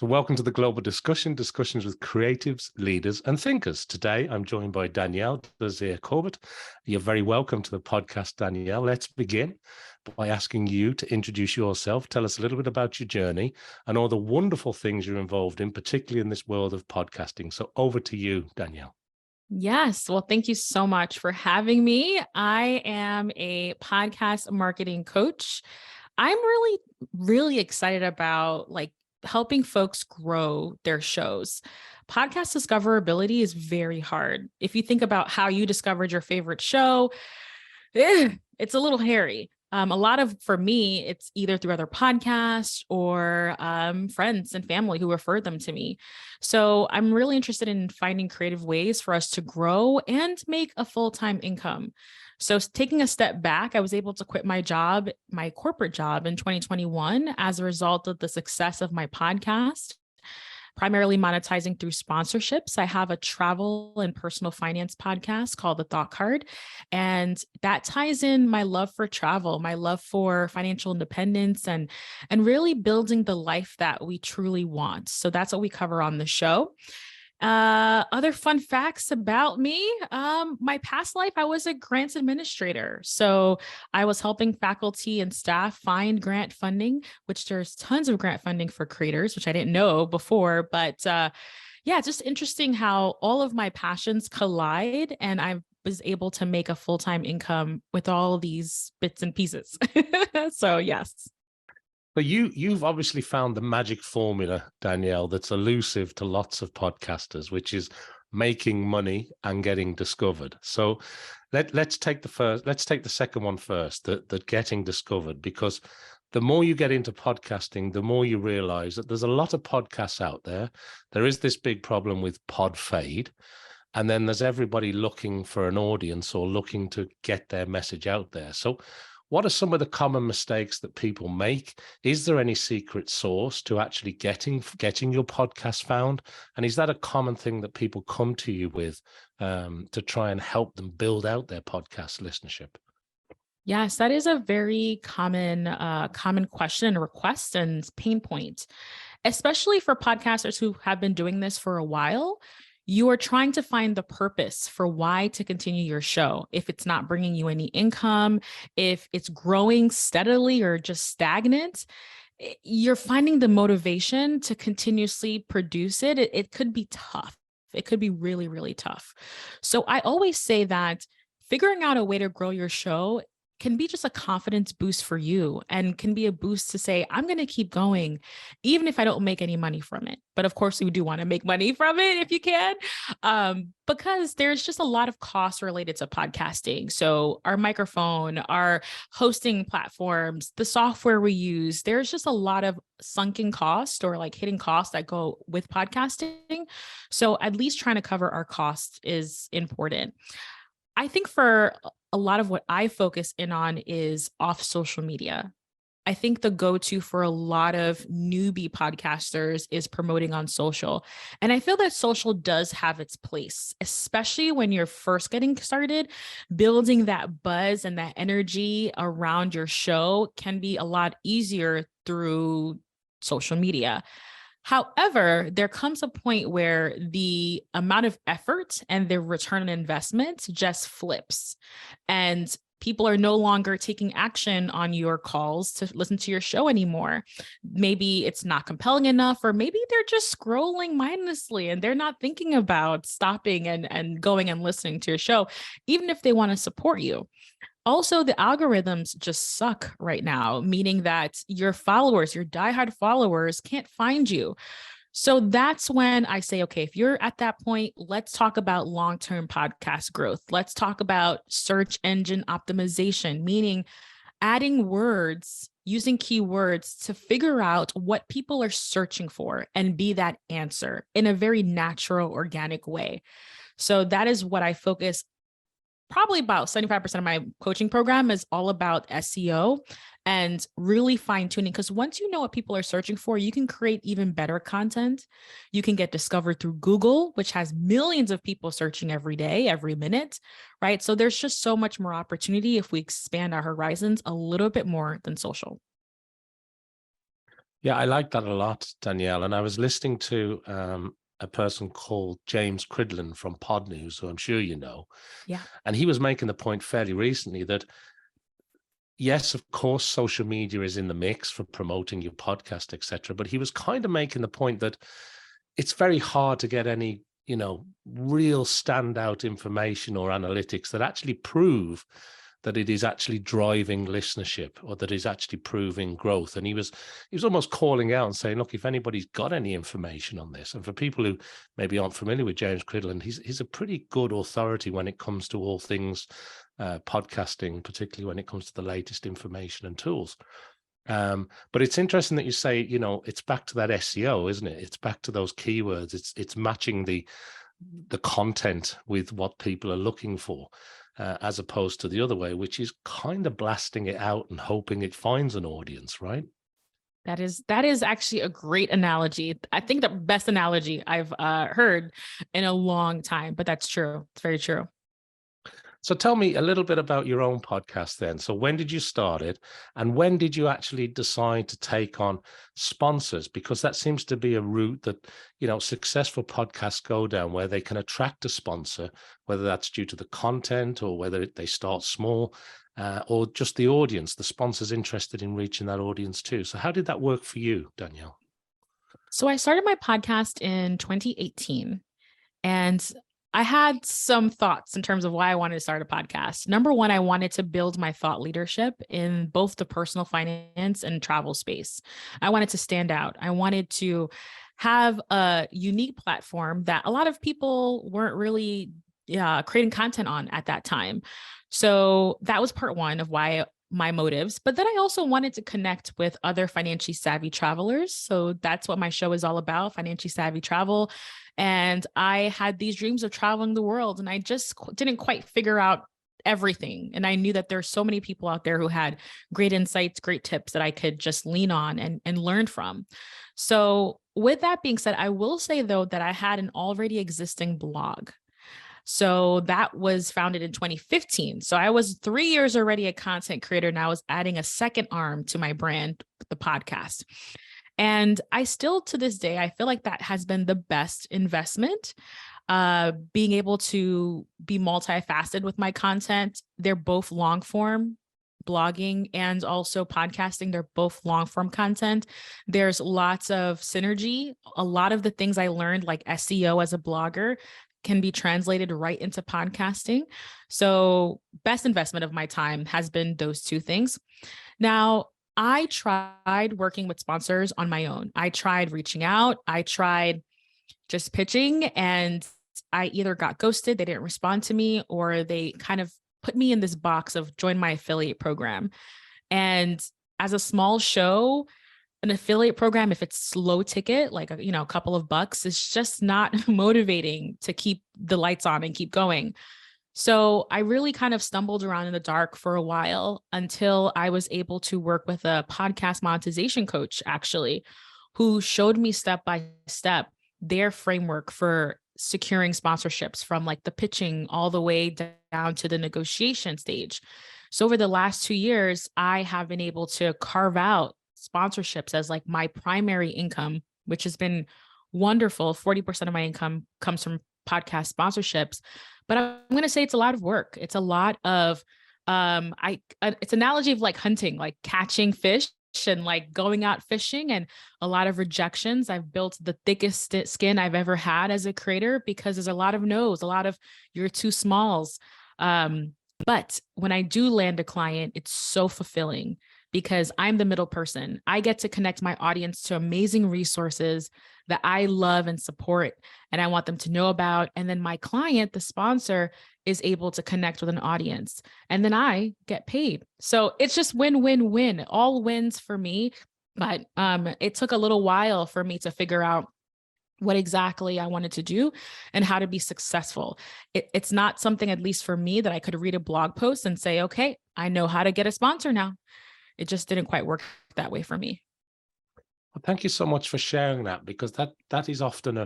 So welcome to the Global Discussion, discussions with creatives, leaders, and thinkers. Today, I'm joined by Danielle Desir Corbett. You're very welcome to the podcast, Danielle. Let's begin by asking you to introduce yourself. Tell us a little bit about your journey and all the wonderful things you're involved in, particularly in this world of podcasting. So over to you, Danielle. Yes. Well, thank you so much for having me. I am a podcast marketing coach. I'm really excited about helping folks grow their shows. Podcast discoverability is very hard. If you think about how you discovered your favorite show, it's a little hairy. For me, it's either through other podcasts or friends and family who referred them to me. So I'm really interested in finding creative ways for us to grow and make a full-time income. So taking a step back, I was able to quit my corporate job in 2021 as a result of the success of my podcast, primarily monetizing through sponsorships. I have a travel and personal finance podcast called The Thought Card, and that ties in my love for travel, my love for financial independence, and really building the life that we truly want. So that's what we cover on the show. Other fun facts about me. My past life, I was a grants administrator. So I was helping faculty and staff find grant funding, which there's tons of grant funding for creators, which I didn't know before. But it's just interesting how all of my passions collide and I was able to make a full-time income with all these bits and pieces. So yes. But you've obviously found the magic formula, Danielle, that's elusive to lots of podcasters, which is making money and getting discovered. So let's take the second one first, that getting discovered, because the more you get into podcasting, the more you realize that there's a lot of podcasts out there. There is this big problem with pod fade. And then there's everybody looking for an audience or looking to get their message out there. So what are some of the common mistakes that people make? Is there any secret sauce to actually getting your podcast found? And is that a common thing that people come to you with to try and help them build out their podcast listenership? Yes, that is a very common question and request and pain point, especially for podcasters who have been doing this for a while. You are trying to find the purpose for why to continue your show. If it's not bringing you any income, if it's growing steadily or just stagnant, you're finding the motivation to continuously produce it. It could be tough. It could be really, really tough. So I always say that figuring out a way to grow your show can be just a confidence boost for you and can be a boost to say, I'm going to keep going, even if I don't make any money from it. But of course, you do want to make money from it if you can, because there's just a lot of costs related to podcasting. So our microphone, our hosting platforms, the software we use, there's just a lot of sunken cost or hidden costs that go with podcasting. So at least trying to cover our costs is important. I think for a lot of what I focus in on is off social media. I think the go-to for a lot of newbie podcasters is promoting on social. And I feel that social does have its place, especially when you're first getting started. Building that buzz and that energy around your show can be a lot easier through social media. However, there comes a point where the amount of effort and the return on investment just flips, and people are no longer taking action on your calls to listen to your show anymore. Maybe it's not compelling enough, or maybe they're just scrolling mindlessly and they're not thinking about stopping and going and listening to your show, even if they want to support you. Also, the algorithms just suck right now, meaning that your followers, your diehard followers, can't find you. So that's when I say, okay, if you're at that point, let's talk about long-term podcast growth. Let's talk about search engine optimization, meaning adding words, using keywords to figure out what people are searching for and be that answer in a very natural, organic way. So that is what I focus. Probably about 75% of my coaching program is all about SEO and really fine tuning. Because once you know what people are searching for, you can create even better content. You can get discovered through Google, which has millions of people searching every day, every minute, right? So there's just so much more opportunity if we expand our horizons a little bit more than social. Yeah, I like that a lot, Danielle. And I was listening to a person called James Cridland from Pod News, who I'm sure you know. Yeah. And he was making the point fairly recently that, yes, of course, social media is in the mix for promoting your podcast, etc. But he was kind of making the point that it's very hard to get any, real standout information or analytics that actually prove that it is actually driving listenership or that is actually proving growth. And he was almost calling out and saying, look, if anybody's got any information on this, and for people who maybe aren't familiar with James Cridland, he's a pretty good authority when it comes to all things podcasting, particularly when it comes to the latest information and tools. But it's interesting that you say, it's back to that SEO, isn't it? It's back to those keywords. It's matching the content with what people are looking for, as opposed to the other way, which is kind of blasting it out and hoping it finds an audience, right? That is actually a great analogy. I think the best analogy I've heard in a long time, but that's true. It's very true. So tell me a little bit about your own podcast then. So when did you start it, and when did you actually decide to take on sponsors? Because that seems to be a route that, successful podcasts go down, where they can attract a sponsor, whether that's due to the content or whether they start small, or just the audience. The sponsor's interested in reaching that audience too. So how did that work for you, Danielle? So I started my podcast in 2018, and I had some thoughts in terms of why I wanted to start a podcast. Number one, I wanted to build my thought leadership in both the personal finance and travel space. I wanted to stand out. I wanted to have a unique platform that a lot of people weren't really creating content on at that time. So that was part one of why my motives. But then I also wanted to connect with other financially savvy travelers. So that's what my show is all about, financially savvy travel. And I had these dreams of traveling the world, and I just didn't quite figure out everything. And I knew that there's so many people out there who had great insights, great tips that I could just lean on and learn from. So with that being said, I will say though that I had an already existing blog. So that was founded in 2015. So I was 3 years already a content creator, and I was adding a second arm to my brand, the podcast. And I still, to this day, I feel like that has been the best investment, being able to be multifaceted with my content. They're both long form, blogging and also podcasting. They're both long form content. There's lots of synergy. A lot of the things I learned, like SEO as a blogger, can be translated right into podcasting. So best investment of my time has been those two things. Now, I tried working with sponsors on my own. I tried reaching out. I tried just pitching, and I either got ghosted, they didn't respond to me, or they kind of put me in this box of join my affiliate program. And as a small show, an affiliate program, if it's low ticket, like, a couple of bucks, it's just not motivating to keep the lights on and keep going. So I really kind of stumbled around in the dark for a while until I was able to work with a podcast monetization coach, actually, who showed me step by step their framework for securing sponsorships, from like the pitching all the way down to the negotiation stage. So over the last 2 years, I have been able to carve out sponsorships as like my primary income, which has been wonderful. 40% of my income comes from podcast sponsorships. But I'm going to say it's a lot of work. It's a lot of, it's an analogy of like hunting, like catching fish and like going out fishing, and a lot of rejections. I've built the thickest skin I've ever had as a creator, because there's a lot of no's, a lot of you're too smalls. But when I do land a client, it's so fulfilling, because I'm the middle person. I get to connect my audience to amazing resources that I love and support, and I want them to know about. And then my client, the sponsor, is able to connect with an audience, and then I get paid. So it's just win, win, win, all wins for me. But it took a little while for me to figure out what exactly I wanted to do and how to be successful. It's not something, at least for me, that I could read a blog post and say, okay, I know how to get a sponsor now. It just didn't quite work that way for me. Well, thank you so much for sharing that, because that is often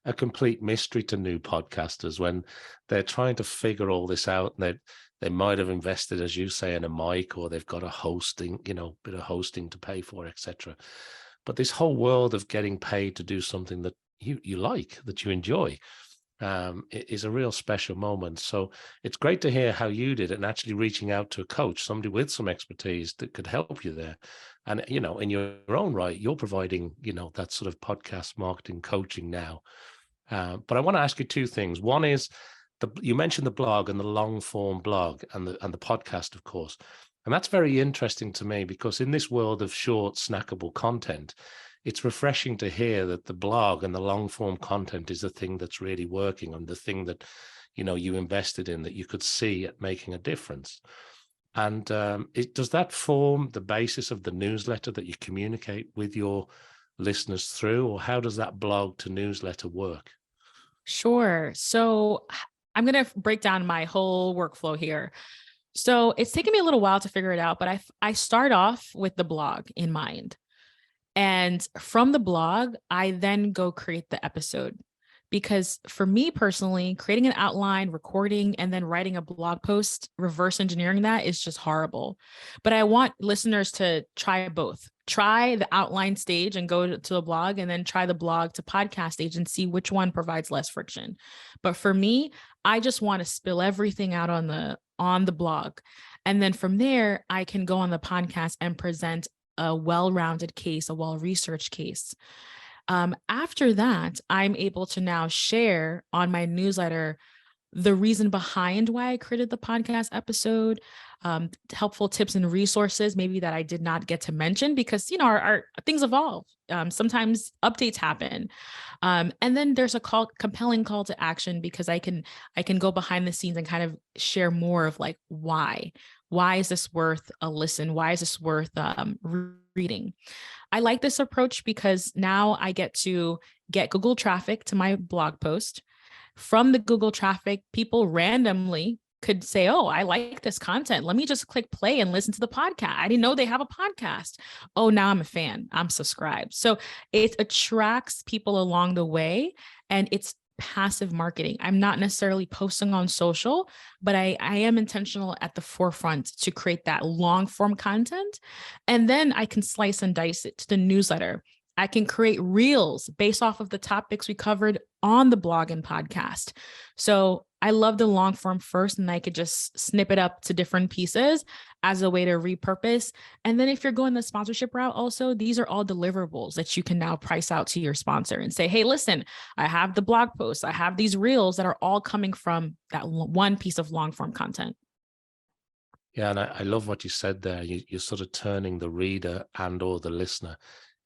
a complete mystery to new podcasters when they're trying to figure all this out, and they might have invested, as you say, in a mic, or they've got a hosting, bit of hosting to pay for, etc. But this whole world of getting paid to do something that you like, that you enjoy, is a real special moment. So it's great to hear how you did it, and actually reaching out to a coach, somebody with some expertise that could help you there. And, you know, in your own right, you're providing, you know, that sort of podcast marketing coaching now. But I want to ask you two things. One is, you mentioned the blog and the long form blog and the podcast, of course. And that's very interesting to me, because in this world of short, snackable content, it's refreshing to hear that the blog and the long form content is the thing that's really working, and the thing that, you know, you invested in, that you could see it making a difference. And does that form the basis of the newsletter that you communicate with your listeners through, or how does that blog to newsletter work? Sure. So I'm going to break down my whole workflow here. So it's taken me a little while to figure it out, but I start off with the blog in mind. And from the blog, I then go create the episode. Because for me personally, creating an outline, recording, and then writing a blog post, reverse engineering that is just horrible. But I want listeners to try both. Try the outline stage and go to the blog, and then try the blog to podcast stage and see which one provides less friction. But for me, I just want to spill everything out on the blog. And then from there, I can go on the podcast and present a well-rounded case, a well-researched case. After that, I'm able to now share on my newsletter the reason behind why I created the podcast episode, helpful tips and resources maybe that I did not get to mention, because, you know, our things evolve. Sometimes updates happen. And then there's a compelling call to action, because I can go behind the scenes and kind of share more of like, why is this worth a listen? Why is this worth reading? I like this approach because now I get to get Google traffic to my blog post. From the Google traffic, people randomly could say, oh, I like this content. Let me just click play and listen to the podcast. I didn't know they have a podcast. Oh, now I'm a fan. I'm subscribed. So it attracts people along the way, and it's passive marketing. I'm not necessarily posting on social, but I am intentional at the forefront to create that long form content. And then I can slice and dice it to the newsletter. I can create reels based off of the topics we covered on the blog and podcast. So I love the long form first, and I could just snip it up to different pieces as a way to repurpose. And then if you're going the sponsorship route also, these are all deliverables that you can now price out to your sponsor and say, hey, listen, I have the blog posts, I have these reels that are all coming from that one piece of long form content. Yeah, and I love what you said there. You're sort of turning the reader and or the listener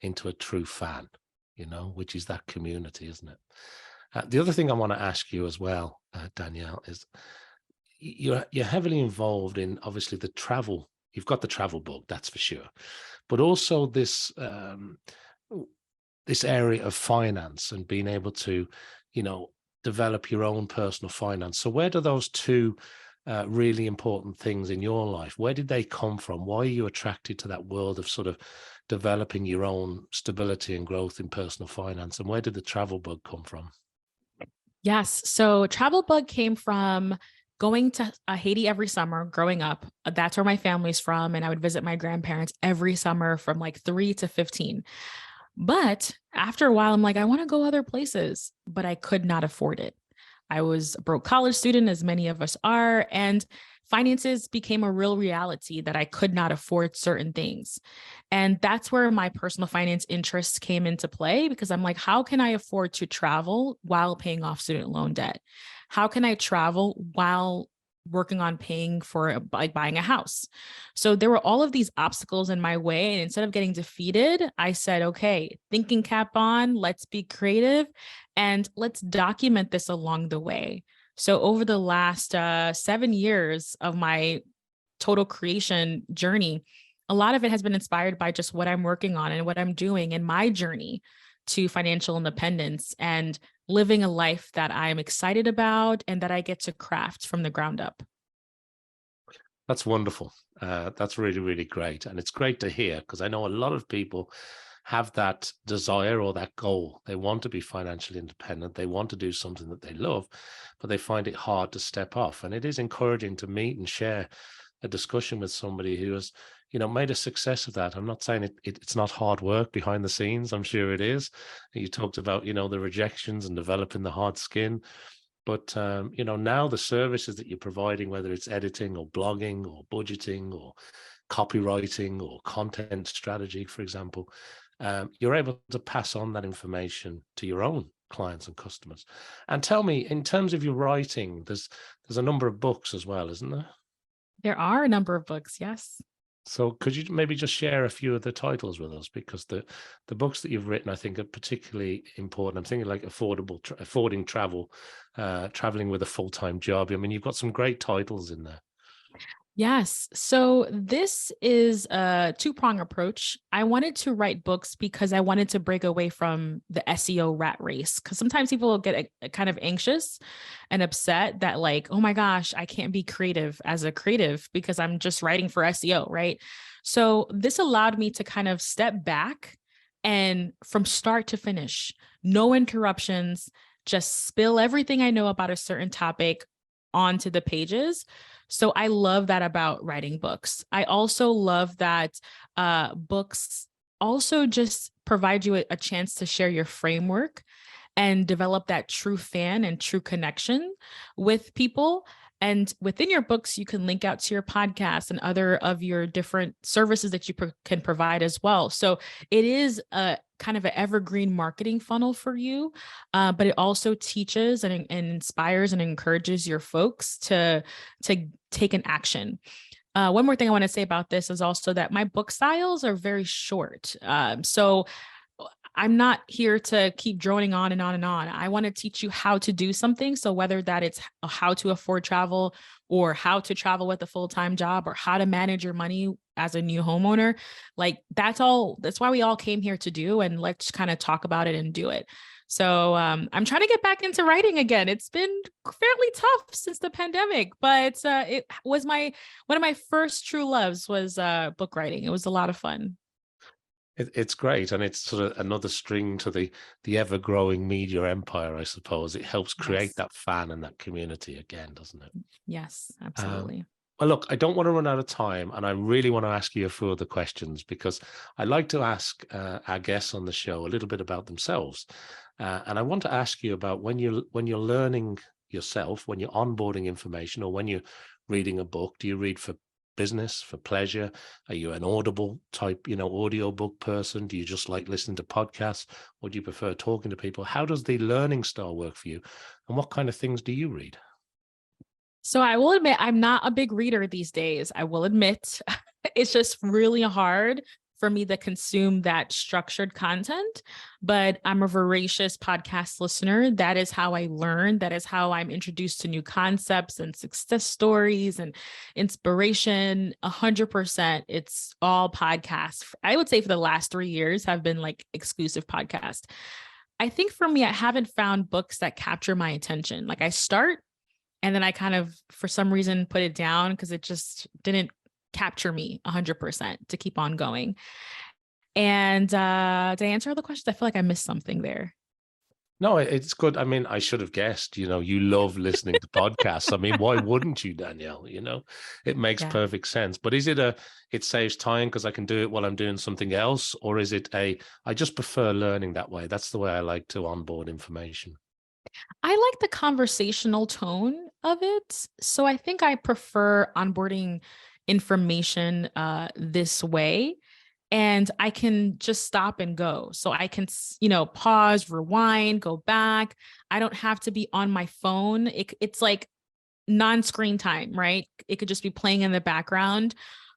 into a true fan, you know, which is that community, isn't it? The other thing I want to ask you as well, Danielle, is you're heavily involved in, obviously, the travel. You've got the travel book, that's for sure, but also this this area of finance and being able to, you know, develop your own personal finance. So where do those two really important things in your life, where did they come from? Why are you attracted to that world of sort of developing your own stability and growth in personal finance? And where did the travel bug come from? Yes. So travel bug came from going to Haiti every summer growing up. That's where my family's from. And I would visit my grandparents every summer from like 3 to 15. But after a while, I'm like, I want to go other places, but I could not afford it. I was a broke college student, as many of us are, and finances became a real reality that I could not afford certain things. And that's where my personal finance interests came into play, because I'm like, how can I afford to travel while paying off student loan debt? How can I travel while working on paying for like buying a house? So there were all of these obstacles in my way. And instead of getting defeated, I said, okay, thinking cap on, let's be creative and let's document this along the way. So over the last 7 years of my total creation journey, a lot of it has been inspired by just what I'm working on and what I'm doing in my journey to financial independence and living a life that I'm excited about and that I get to craft from the ground up. That's wonderful. That's really, really great. And it's great to hear, because I know a lot of people have that desire or that goal. They want to be financially independent. They want to do something that they love, but they find it hard to step off. And it is encouraging to meet and share a discussion with somebody who has, made a success of that. I'm not saying it's not hard work behind the scenes. I'm sure it is. You talked about, the rejections and developing the hard skin. But, now the services that you're providing, whether it's editing or blogging or budgeting or copywriting or content strategy, for example, you're able to pass on that information to your own clients and customers. And tell me, in terms of your writing, there's a number of books as well, isn't there? There are a number of books, yes. So could you maybe just share a few of the titles with us? Because the books that you've written, I think, are particularly important. I'm thinking like affording travel, traveling with a full-time job. I mean, you've got some great titles in there. Yes. So this is a two-prong approach. I wanted to write books because I wanted to break away from the SEO rat race. Because sometimes people will get kind of anxious and upset that like, oh my gosh, I can't be creative as a creative because I'm just writing for SEO, right? So this allowed me to kind of step back and from start to finish, no interruptions, just spill everything I know about a certain topic onto the pages. So I love that about writing books. I also love that books also just provide you a chance to share your framework and develop that true fan and true connection with people. And within your books, you can link out to your podcast and other of your different services that you can provide as well. So it is a kind of an evergreen marketing funnel for you, but it also teaches and inspires and encourages your folks to take an action. One more thing I want to say about this is also that my book styles are very short. So I'm not here to keep droning on and on and on. I want to teach you how to do something. So whether that it's how to afford travel or how to travel with a full-time job or how to manage your money as a new homeowner, like that's why we all came here to do. And let's kind of talk about it and do it. So I'm trying to get back into writing again. It's been fairly tough since the pandemic, but it was one of my first true loves was book writing. It was a lot of fun. It's great, and it's sort of another string to the ever-growing media empire, I suppose. It helps create that fan and that community again, doesn't it? Yes, absolutely. Well, look, I don't want to run out of time, and I really want to ask you a few other questions because I like to ask our guests on the show a little bit about themselves, and I want to ask you about when you're learning yourself, when you're onboarding information, or when you're reading a book. Do you read for business, for pleasure? Are you an audible type, audio book person? Do you just like listening to podcasts, or do you prefer talking to people? How does the learning style work for you, and what kind of things do you read? So I will admit, I'm not a big reader these days. I will admit it's just really hard for me to consume that structured content, but I'm a voracious podcast listener. That is how I learn. That is how I'm introduced to new concepts and success stories and inspiration. 100%. It's all podcasts. I would say for the last 3 years have been like exclusive podcasts. I think for me, I haven't found books that capture my attention. Like I start and then I kind of, for some reason, put it down because it just didn't capture me 100% to keep on going. And did I answer all the questions? I feel like I missed something there. No, it's good. I mean, I should have guessed, you love listening to podcasts. I mean, why wouldn't you, Danielle? It makes perfect sense. But is it it saves time because I can do it while I'm doing something else? Or is it I just prefer learning that way? That's the way I like to onboard information. I like the conversational tone of it. So I think I prefer onboarding information this way. And I can just stop and go. So I can, pause, rewind, go back. I don't have to be on my phone. It's like non-screen time, right? It could just be playing in the background.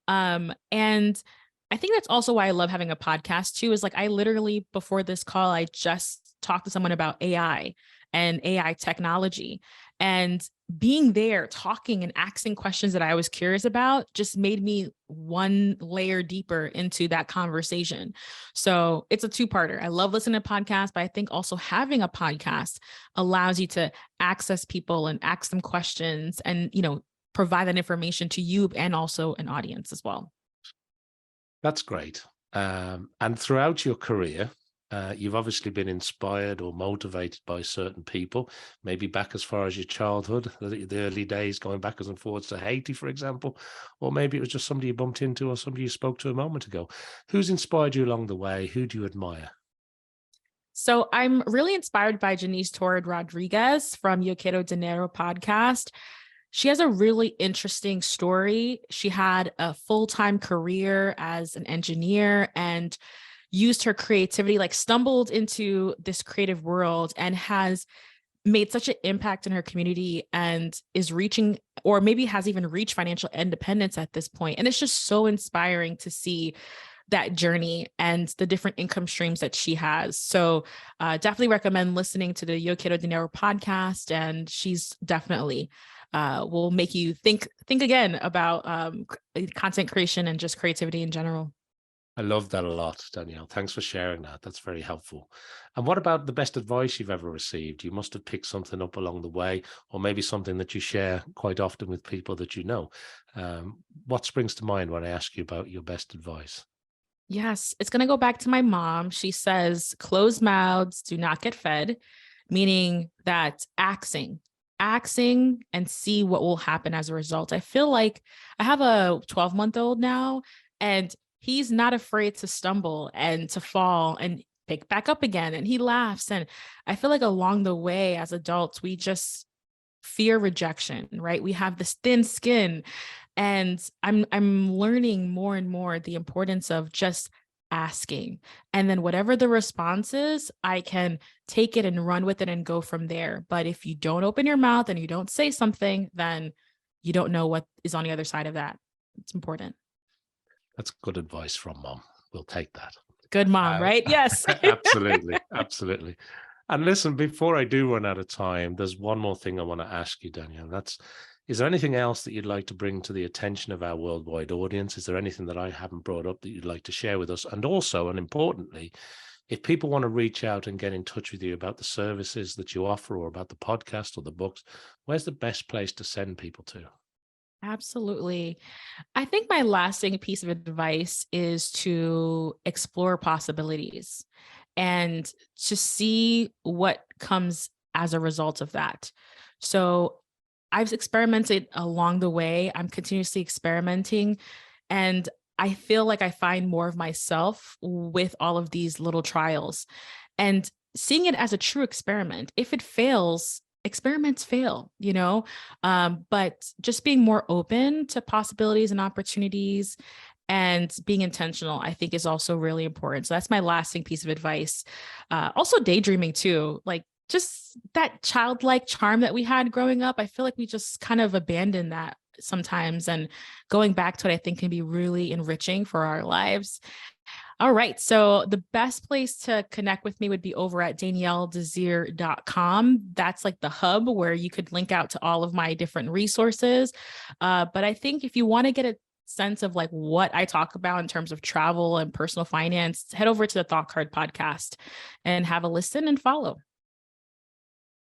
And I think that's also why I love having a podcast too, is like I literally before this call, I just talked to someone about AI and AI technology, and being there talking and asking questions that I was curious about just made me one layer deeper into that conversation. So it's a two-parter. I love listening to podcasts, but I think also having a podcast allows you to access people and ask them questions and, provide that information to you and also an audience as well. That's great. And throughout your career, You've obviously been inspired or motivated by certain people, maybe back as far as your childhood, the early days, going backwards and forwards to Haiti, for example, or maybe it was just somebody you bumped into or somebody you spoke to a moment ago. Who's inspired you along the way? Who do you admire? So I'm really inspired by Janice Torres Rodriguez from Yo Quiero Dinero podcast. She has a really interesting story. She had a full-time career as an engineer and used her creativity, like stumbled into this creative world and has made such an impact in her community and is reaching, or maybe has even reached financial independence at this point. And it's just so inspiring to see that journey and the different income streams that she has. So definitely recommend listening to the Yo Quiero Dinero podcast. And she's definitely will make you think again about content creation and just creativity in general. I love that a lot, Danielle. Thanks for sharing that. That's very helpful. And what about the best advice you've ever received? You must have picked something up along the way, or maybe something that you share quite often with people that you know. What springs to mind when I ask you about your best advice? Yes, it's going to go back to my mom. She says, closed mouths do not get fed, meaning that axing and see what will happen as a result. I feel like I have a 12-month-old now, and he's not afraid to stumble and to fall and pick back up again. And he laughs. And I feel like along the way as adults, we just fear rejection, right? We have this thin skin. And I'm learning more and more the importance of just asking. And then whatever the response is, I can take it and run with it and go from there. But if you don't open your mouth and you don't say something, then you don't know what is on the other side of that. It's important. That's good advice from Mom. We'll take that. Good mom, right? Yes. Absolutely. Absolutely. And listen, before I do run out of time, there's one more thing I want to ask you, Danielle. Is there anything else that you'd like to bring to the attention of our worldwide audience? Is there anything that I haven't brought up that you'd like to share with us? And also, and importantly, if people want to reach out and get in touch with you about the services that you offer or about the podcast or the books, where's the best place to send people to? Absolutely. I think my lasting piece of advice is to explore possibilities and to see what comes as a result of that. So I've experimented along the way. I'm continuously experimenting, and I feel like I find more of myself with all of these little trials and seeing it as a true experiment. If it fails, experiments fail, but just being more open to possibilities and opportunities and being intentional, I think, is also really important. So that's my lasting piece of advice. Also daydreaming too, like just that childlike charm that we had growing up. I feel like we just kind of abandoned that sometimes, and going back to it, I think, can be really enriching for our lives. All right. So the best place to connect with me would be over at DanielleDesir.com. That's like the hub where you could link out to all of my different resources. But I think if you want to get a sense of like what I talk about in terms of travel and personal finance, head over to the Thought Card podcast and have a listen and follow.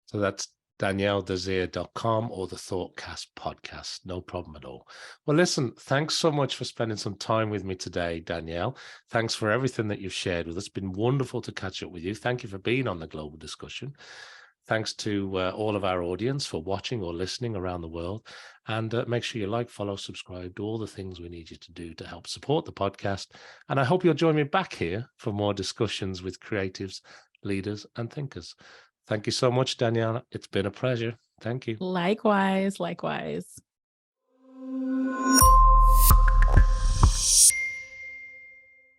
So that's DanielleDesir.com or the Thoughtcast podcast. No problem at all. Well, listen, thanks so much for spending some time with me today, Danielle. Thanks for everything that you've shared with us. It's been wonderful to catch up with you. Thank you for being on the global discussion. Thanks to all of our audience for watching or listening around the world. And make sure you like, follow, subscribe, do all the things we need you to do to help support the podcast. And I hope you'll join me back here for more discussions with creatives, leaders, and thinkers. Thank you so much, Danielle. It's been a pleasure. Thank you. Likewise.